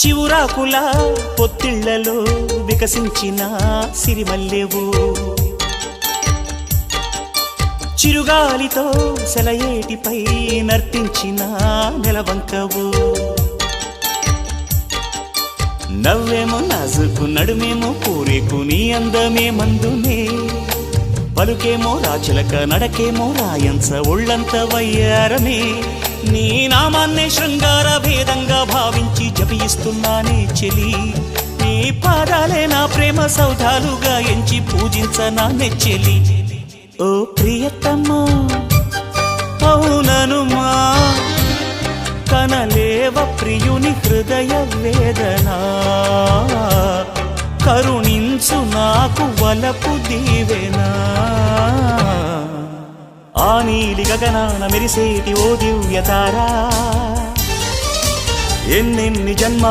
చివురాకుల పొత్తిళ్లలో వికసించిన సిరిమల్లెవు చిరుగాలితో సెలయేటిపై నర్తించిన నెలవంకవు నవ్వేమో నాజుకు నడుమేమో పూరేకు నీ అందమే మందునే పలుకేమో రాచలక నడకేమో రాయంచ ఒళ్ళంత వయ్యారమే నీ నామాన్నే శృంగార భేదంగా భావించి జపిస్తున్నానే చెలి నీ పాదాలే నా ప్రేమ సౌధాలుగా ఎంచి పూజించనా నెచ్చెలి ఓ ప్రియతమ్మా అవుననుమా కనలేవ ప్రియుని హృదయ వేదనా కరుణించు నాకు వలపు దీవెనా ఆ నీలి గగనాన మెరిసేటి ఓ దివ్యతారా ఎన్నెన్ని జన్మ